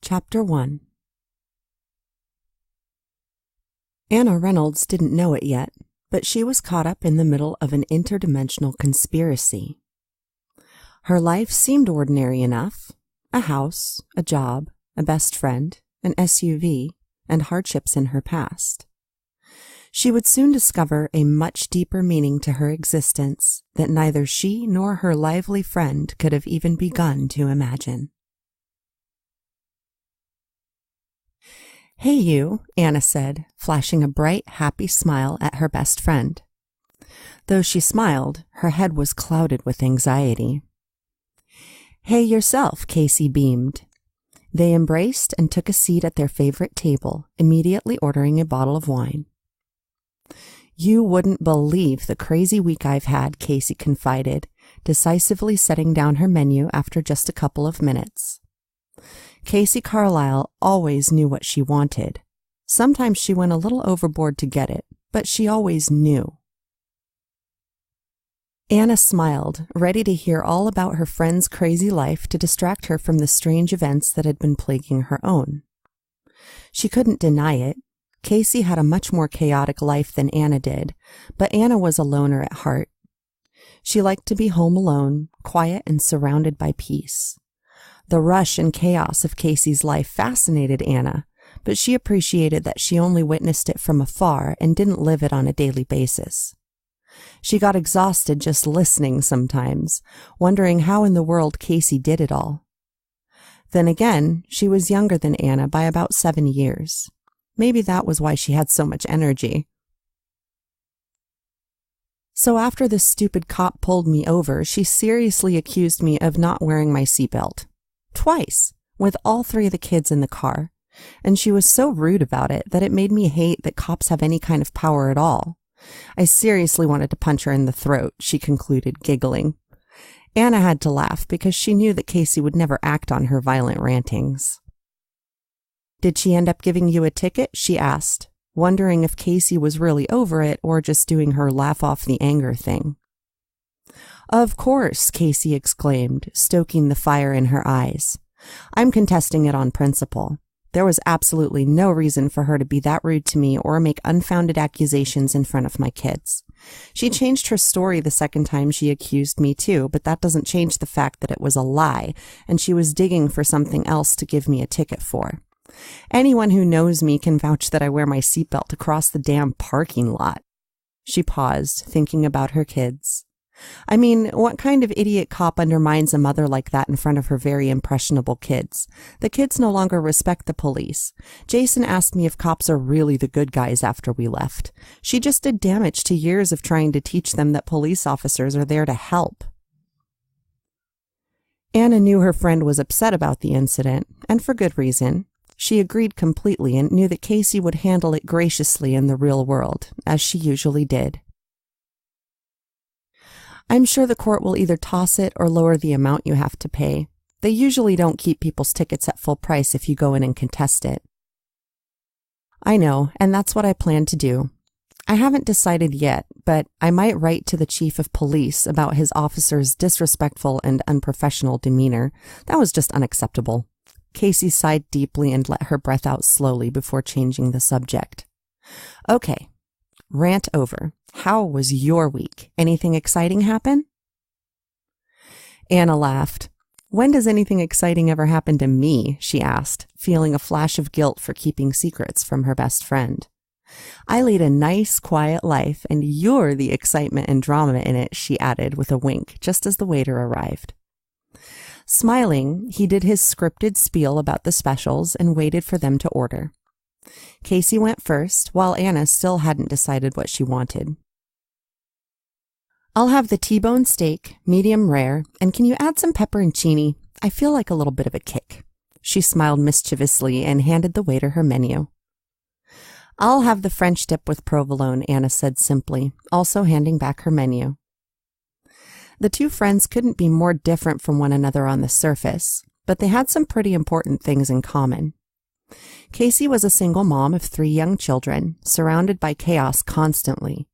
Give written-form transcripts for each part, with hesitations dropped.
Chapter 1. Anna Reynolds didn't know it yet, but she was caught up in the middle of an interdimensional conspiracy. Her life seemed ordinary enough: a house, a job, a best friend, an SUV, and hardships in her past. She would soon discover a much deeper meaning to her existence that neither she nor her lively friend could have even begun to imagine. "Hey you," Anna said, flashing a bright, happy smile at her best friend. Though she smiled, her head was clouded with anxiety. "Hey yourself," Casey beamed. They embraced and took a seat at their favorite table, immediately ordering a bottle of wine. "You wouldn't believe the crazy week I've had," Casey confided, decisively setting down her menu after just a couple of minutes. Casey Carlisle always knew what she wanted. Sometimes she went a little overboard to get it, but she always knew. Anna smiled, ready to hear all about her friend's crazy life to distract her from the strange events that had been plaguing her own. She couldn't deny it. Casey had a much more chaotic life than Anna did, but Anna was a loner at heart. She liked to be home alone, quiet and surrounded by peace. The rush and chaos of Casey's life fascinated Anna, but she appreciated that she only witnessed it from afar and didn't live it on a daily basis. She got exhausted just listening sometimes, wondering how in the world Casey did it all. Then again, she was younger than Anna by about 7 years. Maybe that was why she had so much energy. "So after this stupid cop pulled me over, she seriously accused me of not wearing my seatbelt. Twice, with all 3 of the kids in the car. And she was so rude about it that it made me hate that cops have any kind of power at all. I seriously wanted to punch her in the throat," she concluded, giggling. Anna had to laugh because she knew that Casey would never act on her violent rantings. "Did she end up giving you a ticket?" she asked, wondering if Casey was really over it or just doing her laugh off the anger thing. "Of course," Casey exclaimed, stoking the fire in her eyes. "I'm contesting it on principle. There was absolutely no reason for her to be that rude to me or make unfounded accusations in front of my kids. She changed her story the second time she accused me too, but that doesn't change the fact that it was a lie, and she was digging for something else to give me a ticket for. Anyone who knows me can vouch that I wear my seatbelt across the damn parking lot." She paused, thinking about her kids. I mean, what kind of idiot cop undermines a mother like that in front of her very impressionable kids? The kids no longer respect the police. Jason asked me if cops are really the good guys after we left. She just did damage to years of trying to teach them that police officers are there to help. Anna knew her friend was upset about the incident, and for good reason. She agreed completely and knew that Casey would handle it graciously in the real world, as she usually did. "I'm sure the court will either toss it or lower the amount you have to pay. They usually don't keep people's tickets at full price if you go in and contest it." "I know, and that's what I plan to do. I haven't decided yet, but I might write to the chief of police about his officer's disrespectful and unprofessional demeanor. That was just unacceptable." Casey sighed deeply and let her breath out slowly before changing the subject. "Okay, rant over. How was your week? Anything exciting happen?" Anna laughed. "When does anything exciting ever happen to me?" she asked, feeling a flash of guilt for keeping secrets from her best friend. "I lead a nice, quiet life, and you're the excitement and drama in it," she added with a wink, just as the waiter arrived. Smiling, he did his scripted spiel about the specials and waited for them to order. Casey went first, while Anna still hadn't decided what she wanted. "I'll have the T-bone steak, medium rare, and can you add some pepperoncini? I feel like a little bit of a kick." She smiled mischievously and handed the waiter her menu. "I'll have the French dip with provolone," Anna said simply, also handing back her menu. The 2 friends couldn't be more different from one another on the surface, but they had some pretty important things in common. Casey was a single mom of 3 young children, surrounded by chaos constantly.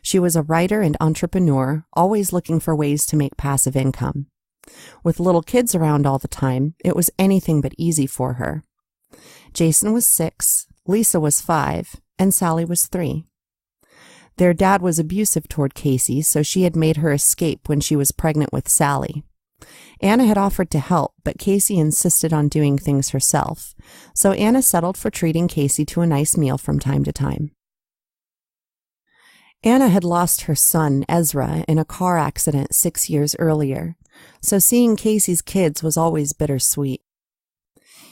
She was a writer and entrepreneur, always looking for ways to make passive income. With little kids around all the time, it was anything but easy for her. Jason was 6, Lisa was 5, and Sally was 3. Their dad was abusive toward Casey, so she had made her escape when she was pregnant with Sally. Anna had offered to help, but Casey insisted on doing things herself, so Anna settled for treating Casey to a nice meal from time to time. Anna had lost her son, Ezra, in a car accident 6 years earlier, so seeing Casey's kids was always bittersweet.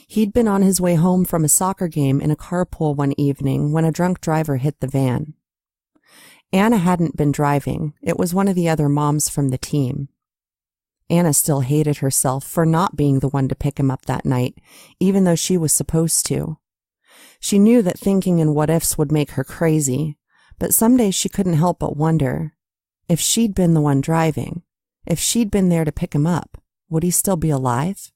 He'd been on his way home from a soccer game in a carpool one evening when a drunk driver hit the van. Anna hadn't been driving. It was one of the other moms from the team. Anna still hated herself for not being the one to pick him up that night, even though she was supposed to. She knew that thinking in what-ifs would make her crazy, but some days she couldn't help but wonder, if she'd been the one driving, if she'd been there to pick him up, would he still be alive?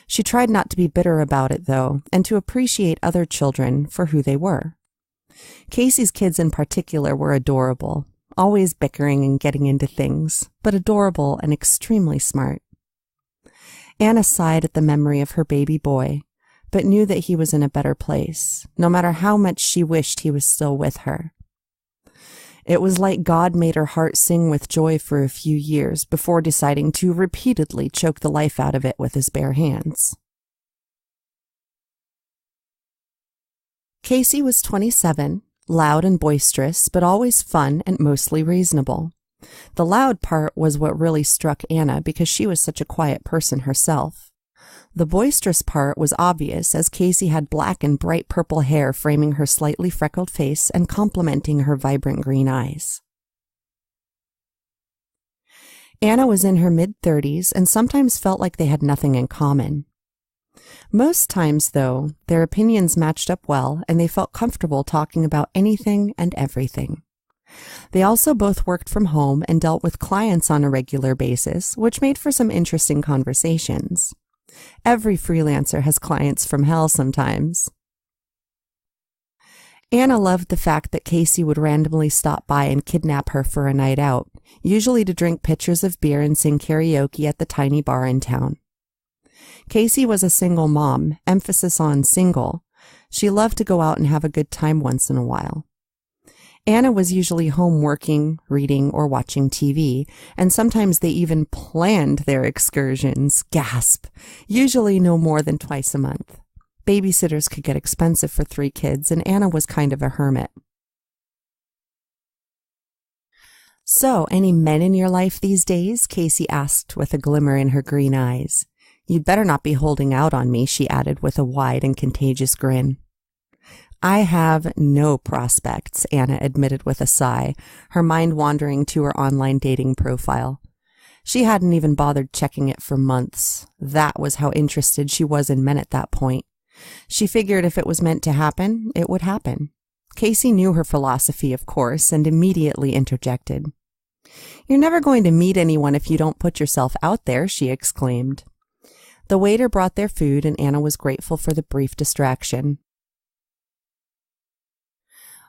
She tried not to be bitter about it, though, and to appreciate other children for who they were. Casey's kids in particular were adorable, always bickering and getting into things, but adorable and extremely smart. Anna sighed at the memory of her baby boy, but knew that he was in a better place, no matter how much she wished he was still with her. It was like God made her heart sing with joy for a few years before deciding to repeatedly choke the life out of it with his bare hands. Casey was 27, loud and boisterous, but always fun and mostly reasonable. The loud part was what really struck Anna because she was such a quiet person herself. The boisterous part was obvious as Casey had black and bright purple hair framing her slightly freckled face and complementing her vibrant green eyes. Anna was in her mid-30s and sometimes felt like they had nothing in common. Most times, though, their opinions matched up well and they felt comfortable talking about anything and everything. They also both worked from home and dealt with clients on a regular basis, which made for some interesting conversations. Every freelancer has clients from hell sometimes. Anna loved the fact that Casey would randomly stop by and kidnap her for a night out, usually to drink pitchers of beer and sing karaoke at the tiny bar in town. Casey was a single mom, emphasis on single. She loved to go out and have a good time once in a while. Anna was usually home working, reading, or watching TV, and sometimes they even planned their excursions, gasp, usually no more than twice a month. Babysitters could get expensive for 3 kids, and Anna was kind of a hermit. "So, any men in your life these days?" Casey asked with a glimmer in her green eyes. "You'd better not be holding out on me," she added with a wide and contagious grin. "I have no prospects," Anna admitted with a sigh, her mind wandering to her online dating profile. She hadn't even bothered checking it for months. That was how interested she was in men at that point. She figured if it was meant to happen, it would happen. Casey knew her philosophy, of course, and immediately interjected. "You're never going to meet anyone if you don't put yourself out there," she exclaimed. The waiter brought their food, and Anna was grateful for the brief distraction.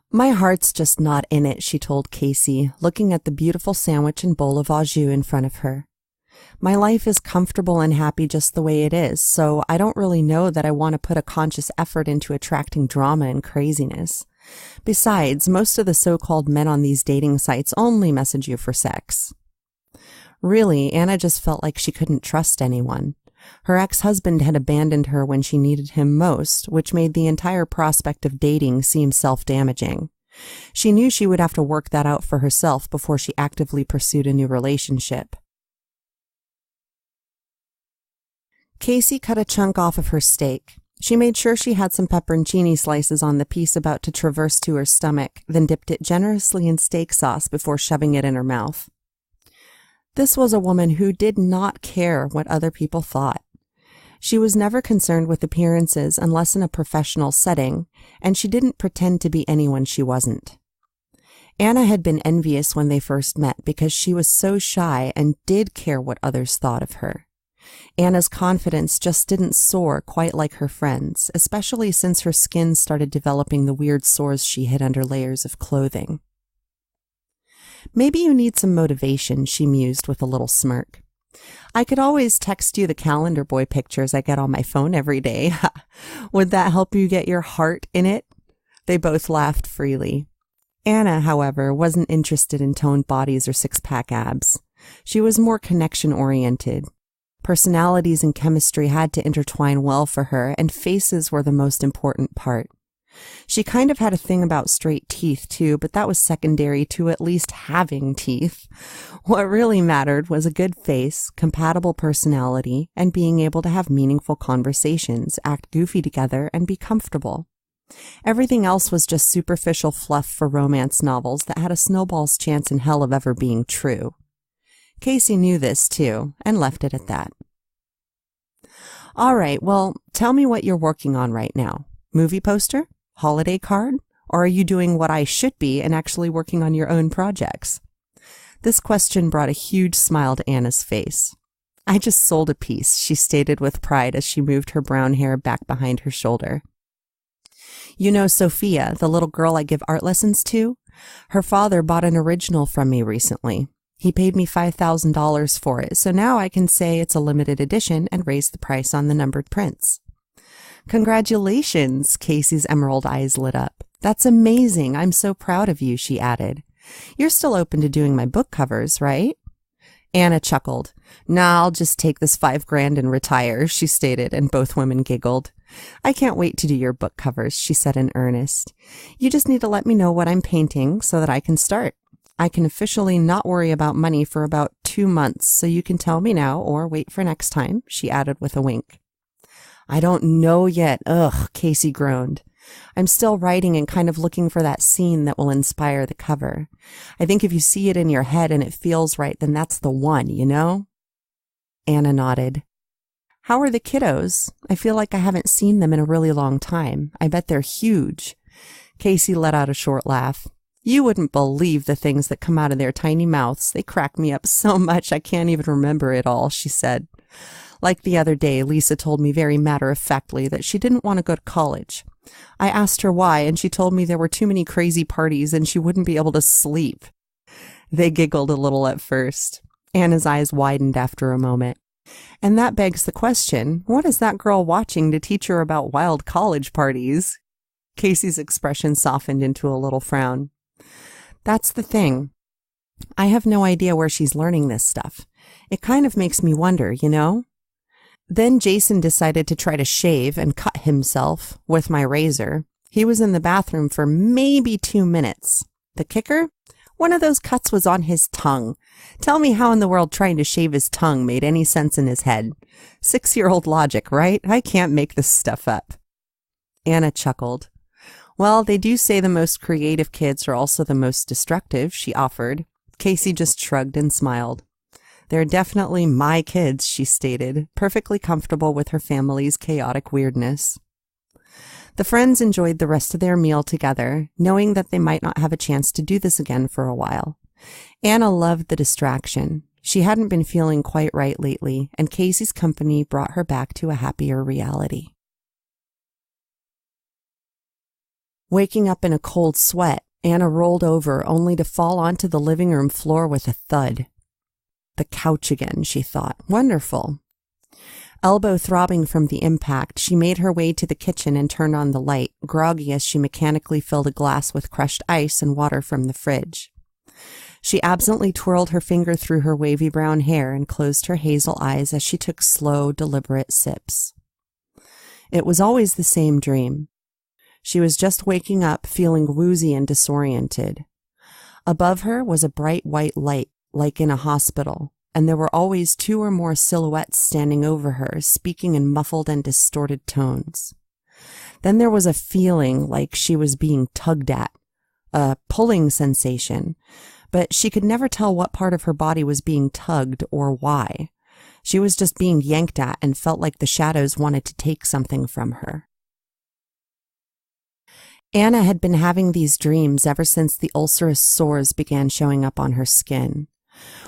"My heart's just not in it," she told Casey, looking at the beautiful sandwich and bowl of au jus in front of her. "My life is comfortable and happy just the way it is, so I don't really know that I want to put a conscious effort into attracting drama and craziness. Besides, most of the so-called men on these dating sites only message you for sex." Really, Anna just felt like she couldn't trust anyone. Her ex-husband had abandoned her when she needed him most, which made the entire prospect of dating seem self-damaging. She knew she would have to work that out for herself before she actively pursued a new relationship. Casey cut a chunk off of her steak. She made sure she had some pepperoncini slices on the piece about to traverse to her stomach, then dipped it generously in steak sauce before shoving it in her mouth. This was a woman who did not care what other people thought. She was never concerned with appearances unless in a professional setting, and she didn't pretend to be anyone she wasn't. Anna had been envious when they first met because she was so shy and did care what others thought of her. Anna's confidence just didn't soar quite like her friends', especially since her skin started developing the weird sores she hid under layers of clothing. "Maybe you need some motivation," she mused with a little smirk. I could always text you the calendar boy pictures I get on my phone every day. Would that help you get your heart in it? They both laughed freely. Anna, however, wasn't interested in toned bodies or six-pack abs. She was more connection-oriented. Personalities and chemistry had to intertwine well for her, and faces were the most important part. She kind of had a thing about straight teeth, too, but that was secondary to at least having teeth. What really mattered was a good face, compatible personality, and being able to have meaningful conversations, act goofy together, and be comfortable. Everything else was just superficial fluff for romance novels that had a snowball's chance in hell of ever being true. Casey knew this, too, and left it at that. All right, well, tell me what you're working on right now. Movie poster? Holiday card? Or are you doing what I should be and actually working on your own projects? This question brought a huge smile to Anna's face. I just sold a piece, she stated with pride as she moved her brown hair back behind her shoulder. You know Sophia, the little girl I give art lessons to? Her father bought an original from me recently. He paid me $5,000 for it, so now I can say it's a limited edition and raise the price on the numbered prints. Congratulations, Casey's emerald eyes lit up. That's amazing. I'm so proud of you, she added. You're still open to doing my book covers, right? Anna chuckled. Nah, I'll just take this $5,000 and retire, she stated, and both women giggled. I can't wait to do your book covers, she said in earnest. You just need to let me know what I'm painting so that I can start. I can officially not worry about money for about 2 months, so you can tell me now or wait for next time, she added with a wink. I don't know yet. Ugh, Casey groaned. I'm still writing and kind of looking for that scene that will inspire the cover. I think if you see it in your head and it feels right, then that's the one, you know? Anna nodded. How are the kiddos? I feel like I haven't seen them in a really long time. I bet they're huge. Casey let out a short laugh. You wouldn't believe the things that come out of their tiny mouths. They crack me up so much I can't even remember it all, she said. Like the other day, Lisa told me very matter-of-factly that she didn't want to go to college. I asked her why, and she told me there were too many crazy parties and she wouldn't be able to sleep. They giggled a little at first. Anna's eyes widened after a moment. And that begs the question, what is that girl watching to teach her about wild college parties? Casey's expression softened into a little frown. That's the thing. I have no idea where she's learning this stuff. It kind of makes me wonder, you know? Then Jason decided to try to shave and cut himself with my razor. He was in the bathroom for maybe 2 minutes. The kicker? One of those cuts was on his tongue. Tell me how in the world trying to shave his tongue made any sense in his head. 6-year-old logic, right? I can't make this stuff up. Anna chuckled. Well, they do say the most creative kids are also the most destructive, she offered. Casey just shrugged and smiled. They're definitely my kids, she stated, perfectly comfortable with her family's chaotic weirdness. The friends enjoyed the rest of their meal together, knowing that they might not have a chance to do this again for a while. Anna loved the distraction. She hadn't been feeling quite right lately, and Casey's company brought her back to a happier reality. Waking up in a cold sweat, Anna rolled over only to fall onto the living room floor with a thud. The couch again, she thought. Wonderful. Elbow throbbing from the impact, she made her way to the kitchen and turned on the light, groggy as she mechanically filled a glass with crushed ice and water from the fridge. She absently twirled her finger through her wavy brown hair and closed her hazel eyes as she took slow, deliberate sips. It was always the same dream. She was just waking up, feeling woozy and disoriented. Above her was a bright white light, like in a hospital, and there were always 2 or more silhouettes standing over her, speaking in muffled and distorted tones. Then there was a feeling like she was being tugged at, a pulling sensation, but she could never tell what part of her body was being tugged or why. She was just being yanked at and felt like the shadows wanted to take something from her. Anna had been having these dreams ever since the ulcerous sores began showing up on her skin.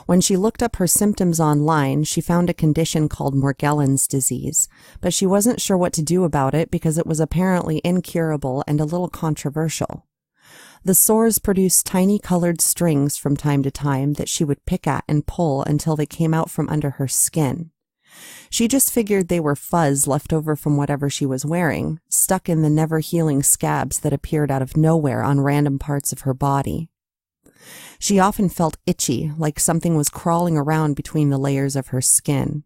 When she looked up her symptoms online, she found a condition called Morgellons disease, but she wasn't sure what to do about it because it was apparently incurable and a little controversial. The sores produced tiny colored strings from time to time that she would pick at and pull until they came out from under her skin. She just figured they were fuzz left over from whatever she was wearing, stuck in the never-healing scabs that appeared out of nowhere on random parts of her body. She often felt itchy, like something was crawling around between the layers of her skin.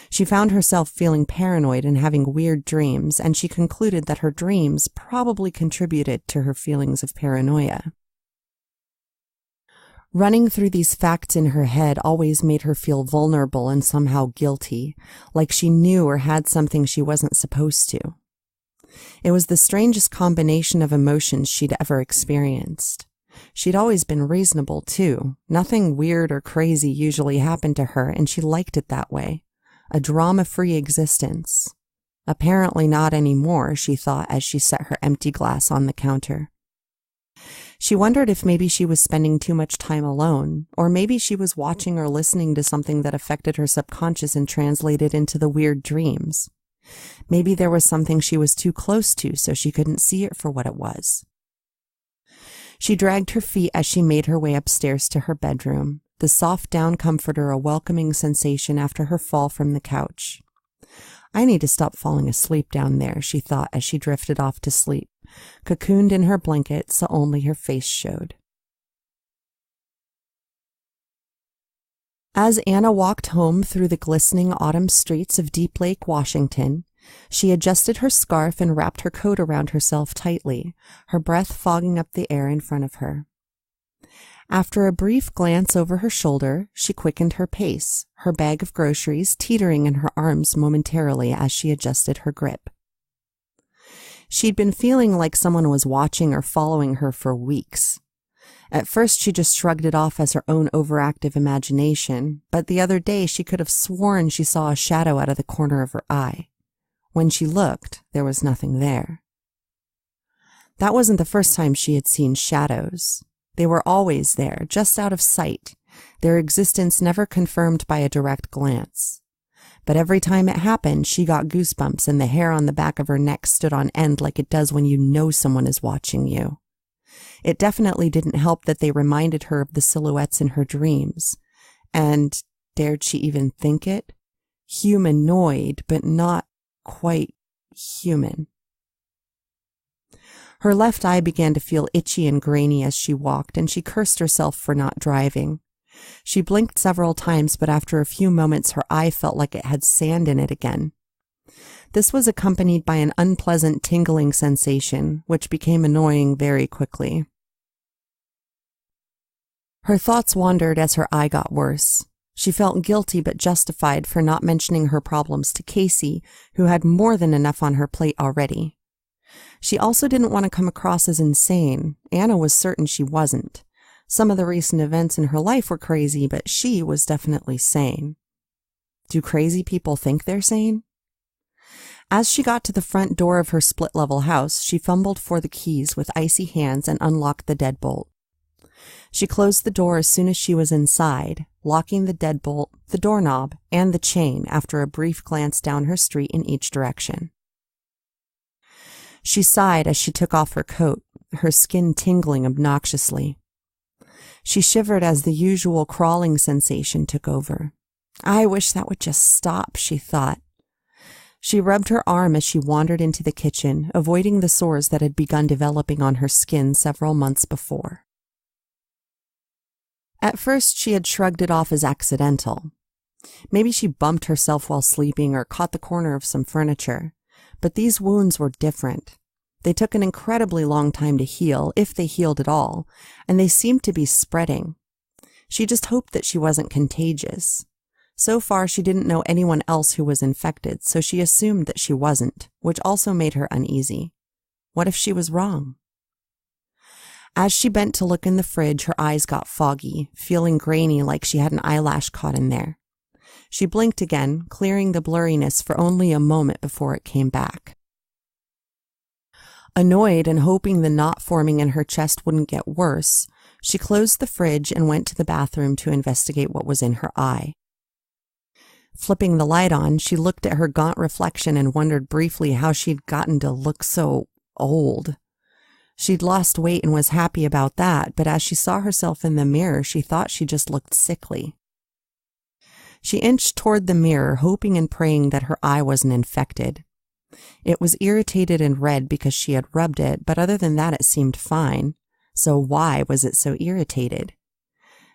She found herself feeling paranoid and having weird dreams, and she concluded that her dreams probably contributed to her feelings of paranoia. Running through these facts in her head always made her feel vulnerable and somehow guilty, like she knew or had something she wasn't supposed to. It was the strangest combination of emotions she'd ever experienced. She'd always been reasonable, too. Nothing weird or crazy usually happened to her, and she liked it that way. A drama-free existence. Apparently not anymore, she thought as she set her empty glass on the counter. She wondered if maybe she was spending too much time alone, or maybe she was watching or listening to something that affected her subconscious and translated into the weird dreams. Maybe there was something she was too close to, so she couldn't see it for what it was. She dragged her feet as she made her way upstairs to her bedroom, the soft down comforter a welcoming sensation after her fall from the couch. I need to stop falling asleep down there, she thought as she drifted off to sleep, cocooned in her blanket so only her face showed. As Anna walked home through the glistening autumn streets of Deep Lake, Washington, she adjusted her scarf and wrapped her coat around herself tightly, her breath fogging up the air in front of her. After a brief glance over her shoulder, she quickened her pace, her bag of groceries teetering in her arms momentarily as she adjusted her grip. She'd been feeling like someone was watching or following her for weeks. At first, she just shrugged it off as her own overactive imagination, but the other day she could have sworn she saw a shadow out of the corner of her eye. When she looked, there was nothing there. That wasn't the first time she had seen shadows. They were always there, just out of sight, their existence never confirmed by a direct glance. But every time it happened, she got goosebumps and the hair on the back of her neck stood on end like it does when you know someone is watching you. It definitely didn't help that they reminded her of the silhouettes in her dreams. And, dared she even think it? Humanoid, but not quite human. Her left eye began to feel itchy and grainy as she walked, and she cursed herself for not driving. She blinked several times, but after a few moments her eye felt like it had sand in it again. This was accompanied by an unpleasant tingling sensation, which became annoying very quickly. Her thoughts wandered as her eye got worse. She felt guilty but justified for not mentioning her problems to Casey, who had more than enough on her plate already. She also didn't want to come across as insane. Anna was certain she wasn't. Some of the recent events in her life were crazy, but she was definitely sane. Do crazy people think they're sane? As she got to the front door of her split-level house, she fumbled for the keys with icy hands and unlocked the deadbolt. She closed the door as soon as she was inside, locking the deadbolt, the doorknob, and the chain after a brief glance down her street in each direction. She sighed as she took off her coat, her skin tingling obnoxiously. She shivered as the usual crawling sensation took over. I wish that would just stop, she thought. She rubbed her arm as she wandered into the kitchen, avoiding the sores that had begun developing on her skin several months before. At first, she had shrugged it off as accidental. Maybe she bumped herself while sleeping or caught the corner of some furniture. But these wounds were different. They took an incredibly long time to heal, if they healed at all, and they seemed to be spreading. She just hoped that she wasn't contagious. So far, she didn't know anyone else who was infected, so she assumed that she wasn't, which also made her uneasy. What if she was wrong? As she bent to look in the fridge, her eyes got foggy, feeling grainy like she had an eyelash caught in there. She blinked again, clearing the blurriness for only a moment before it came back. Annoyed and hoping the knot forming in her chest wouldn't get worse, she closed the fridge and went to the bathroom to investigate what was in her eye. Flipping the light on, she looked at her gaunt reflection and wondered briefly how she'd gotten to look so old. She'd lost weight and was happy about that, but as she saw herself in the mirror, she thought she just looked sickly. She inched toward the mirror, hoping and praying that her eye wasn't infected. It was irritated and red because she had rubbed it, but other than that it seemed fine. So why was it so irritated?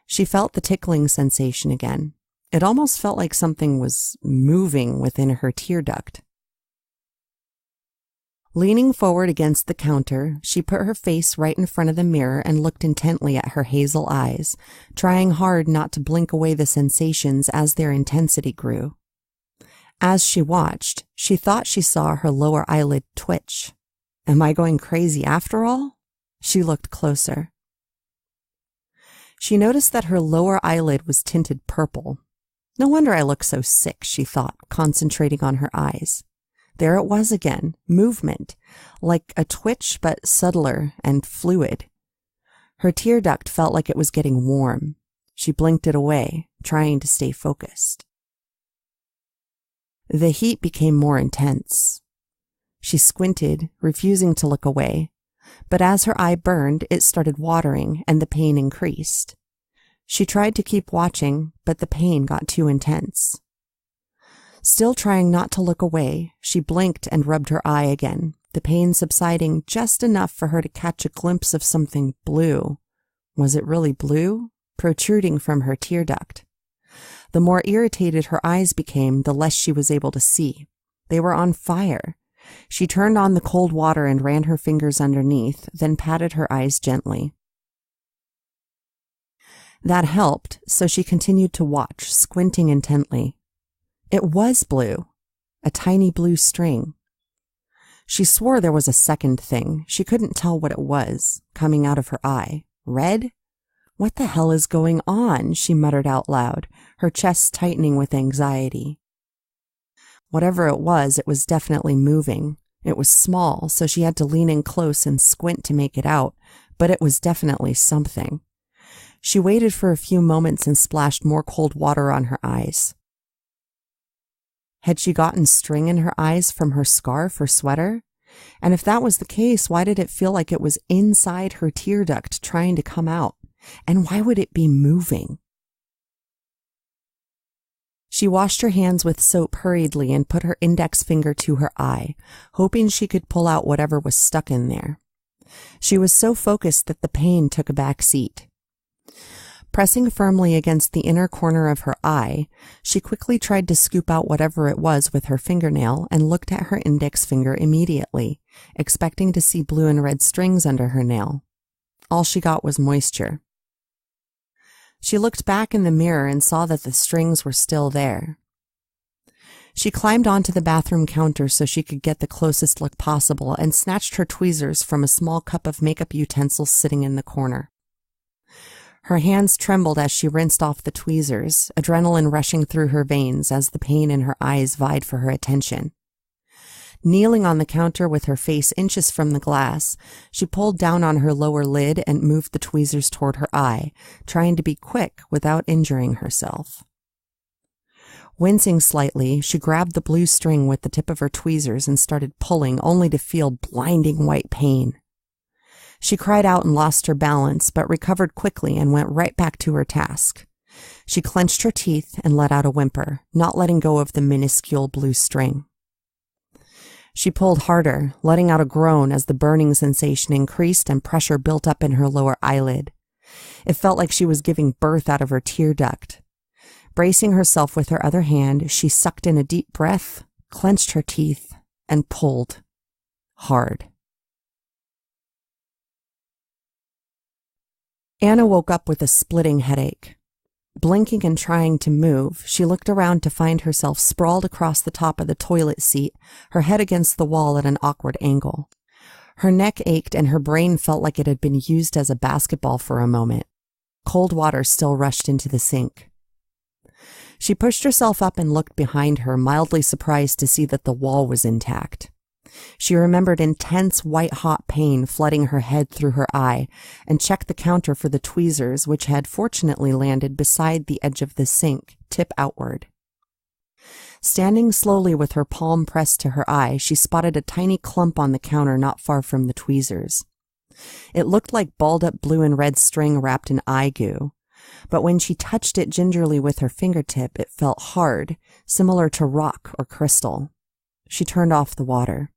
She felt the tickling sensation again. It almost felt like something was moving within her tear duct. Leaning forward against the counter, she put her face right in front of the mirror and looked intently at her hazel eyes, trying hard not to blink away the sensations as their intensity grew. As she watched, she thought she saw her lower eyelid twitch. Am I going crazy after all? She looked closer. She noticed that her lower eyelid was tinted purple. No wonder I look so sick, she thought, concentrating on her eyes. There it was again, movement, like a twitch but subtler and fluid. Her tear duct felt like it was getting warm. She blinked it away, trying to stay focused. The heat became more intense. She squinted, refusing to look away, but as her eye burned, it started watering and the pain increased. She tried to keep watching, but the pain got too intense. Still trying not to look away, she blinked and rubbed her eye again, the pain subsiding just enough for her to catch a glimpse of something blue. Was it really blue? Protruding from her tear duct. The more irritated her eyes became, the less she was able to see. They were on fire. She turned on the cold water and ran her fingers underneath, then patted her eyes gently. That helped, so she continued to watch, squinting intently. It was blue, a tiny blue string. She swore there was a second thing. She couldn't tell what it was, coming out of her eye. Red? What the hell is going on? She muttered out loud, her chest tightening with anxiety. Whatever it was definitely moving. It was small, so she had to lean in close and squint to make it out, but it was definitely something. She waited for a few moments and splashed more cold water on her eyes. Had she gotten string in her eyes from her scarf or sweater? And if that was the case, why did it feel like it was inside her tear duct trying to come out? And why would it be moving? She washed her hands with soap hurriedly and put her index finger to her eye, hoping she could pull out whatever was stuck in there. She was so focused that the pain took a back seat. Pressing firmly against the inner corner of her eye, she quickly tried to scoop out whatever it was with her fingernail and looked at her index finger immediately, expecting to see blue and red strings under her nail. All she got was moisture. She looked back in the mirror and saw that the strings were still there. She climbed onto the bathroom counter so she could get the closest look possible and snatched her tweezers from a small cup of makeup utensils sitting in the corner. Her hands trembled as she rinsed off the tweezers, adrenaline rushing through her veins as the pain in her eyes vied for her attention. Kneeling on the counter with her face inches from the glass, she pulled down on her lower lid and moved the tweezers toward her eye, trying to be quick without injuring herself. Wincing slightly, she grabbed the blue string with the tip of her tweezers and started pulling, only to feel blinding white pain. She cried out and lost her balance, but recovered quickly and went right back to her task. She clenched her teeth and let out a whimper, not letting go of the minuscule blue string. She pulled harder, letting out a groan as the burning sensation increased and pressure built up in her lower eyelid. It felt like she was giving birth out of her tear duct. Bracing herself with her other hand, she sucked in a deep breath, clenched her teeth, and pulled hard. Anna woke up with a splitting headache. Blinking and trying to move, she looked around to find herself sprawled across the top of the toilet seat, her head against the wall at an awkward angle. Her neck ached and her brain felt like it had been used as a basketball for a moment. Cold water still rushed into the sink. She pushed herself up and looked behind her, mildly surprised to see that the wall was intact. She remembered intense white-hot pain flooding her head through her eye and checked the counter for the tweezers, which had fortunately landed beside the edge of the sink, tip outward. Standing slowly with her palm pressed to her eye, she spotted a tiny clump on the counter not far from the tweezers. It looked like balled-up blue and red string wrapped in eye goo, but when she touched it gingerly with her fingertip, it felt hard, similar to rock or crystal. She turned off the water.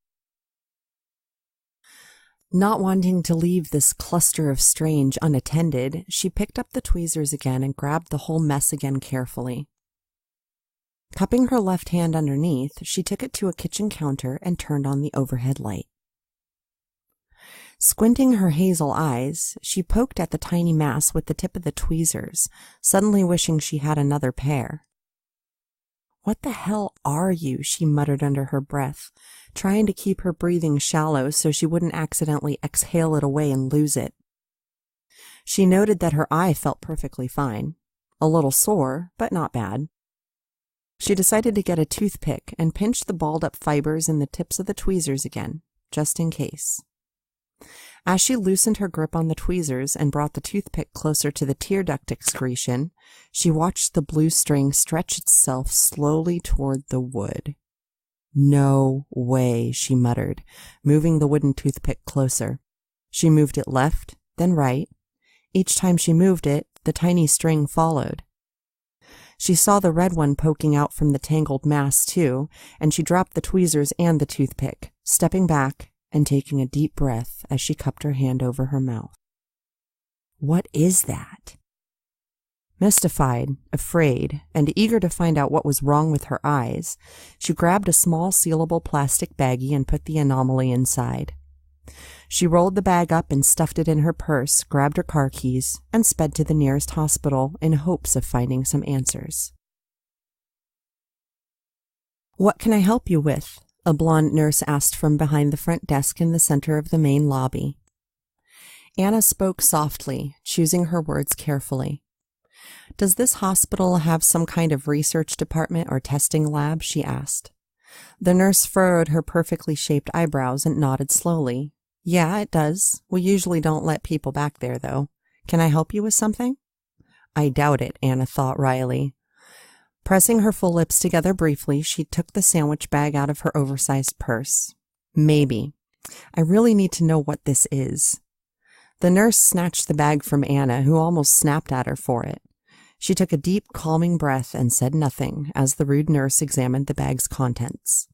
Not wanting to leave this cluster of strange unattended, she picked up the tweezers again and grabbed the whole mess again carefully. Cupping her left hand underneath, she took it to a kitchen counter and turned on the overhead light. Squinting her hazel eyes, she poked at the tiny mass with the tip of the tweezers, suddenly wishing she had another pair. "What the hell are you?" she muttered under her breath, trying to keep her breathing shallow so she wouldn't accidentally exhale it away and lose it. She noted that her eye felt perfectly fine, a little sore, but not bad. She decided to get a toothpick and pinch the balled-up fibers in the tips of the tweezers again, just in case. As she loosened her grip on the tweezers and brought the toothpick closer to the tear duct excretion, she watched the blue string stretch itself slowly toward the wood. "No way," she muttered, moving the wooden toothpick closer. She moved it left, then right. Each time she moved it, the tiny string followed. She saw the red one poking out from the tangled mass, too, and she dropped the tweezers and the toothpick, stepping back and taking a deep breath as she cupped her hand over her mouth. "What is that?" Mystified, afraid, and eager to find out what was wrong with her eyes, she grabbed a small sealable plastic baggie and put the anomaly inside. She rolled the bag up and stuffed it in her purse, grabbed her car keys, and sped to the nearest hospital in hopes of finding some answers. "What can I help you with?" a blonde nurse asked from behind the front desk in the center of the main lobby. Anna spoke softly, choosing her words carefully. "Does this hospital have some kind of research department or testing lab?" she asked. The nurse furrowed her perfectly shaped eyebrows and nodded slowly. "Yeah, it does. We usually don't let people back there, though. Can I help you with something?" "I doubt it," Anna thought wryly. Pressing her full lips together briefly, she took the sandwich bag out of her oversized purse. "Maybe. I really need to know what this is." The nurse snatched the bag from Anna, who almost snapped at her for it. She took a deep, calming breath and said nothing as the rude nurse examined the bag's contents.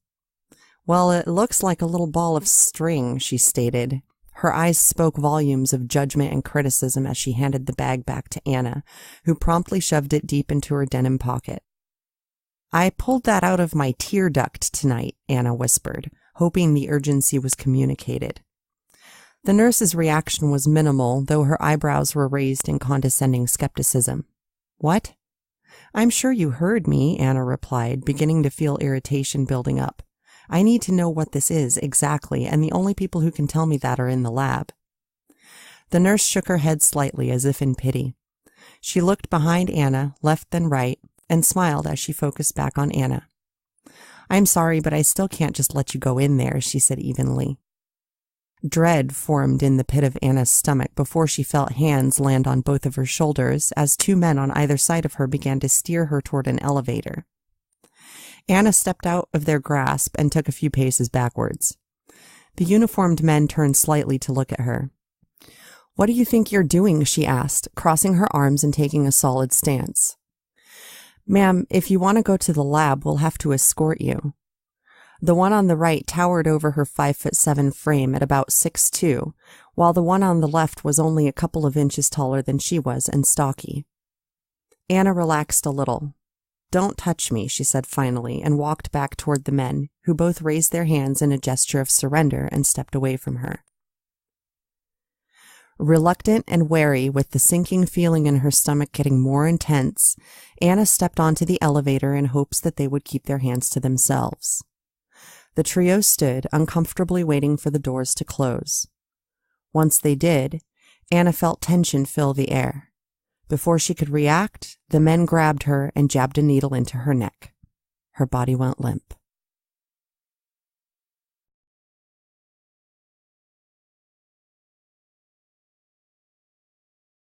"Well, it looks like a little ball of string," she stated. Her eyes spoke volumes of judgment and criticism as she handed the bag back to Anna, who promptly shoved it deep into her denim pocket. "I pulled that out of my tear duct tonight," Anna whispered, hoping the urgency was communicated. The nurse's reaction was minimal, though her eyebrows were raised in condescending skepticism. "What?" "I'm sure you heard me," Anna replied, beginning to feel irritation building up. "I need to know what this is exactly, and the only people who can tell me that are in the lab." The nurse shook her head slightly as if in pity. She looked behind Anna, left then right, and smiled as she focused back on Anna. "I'm sorry, but I still can't just let you go in there," she said evenly. Dread formed in the pit of Anna's stomach before she felt hands land on both of her shoulders as two men on either side of her began to steer her toward an elevator. Anna stepped out of their grasp and took a few paces backwards. The uniformed men turned slightly to look at her. "What do you think you're doing?" she asked, crossing her arms and taking a solid stance. "Ma'am, if you want to go to the lab, we'll have to escort you." The one on the right towered over her 5'7" frame at about 6'2", while the one on the left was only a couple of inches taller than she was and stocky. Anna relaxed a little. "Don't touch me," she said finally, and walked back toward the men, who both raised their hands in a gesture of surrender and stepped away from her. Reluctant and wary, with the sinking feeling in her stomach getting more intense, Anna stepped onto the elevator in hopes that they would keep their hands to themselves. The trio stood, uncomfortably waiting for the doors to close. Once they did, Anna felt tension fill the air. Before she could react, the men grabbed her and jabbed a needle into her neck. Her body went limp.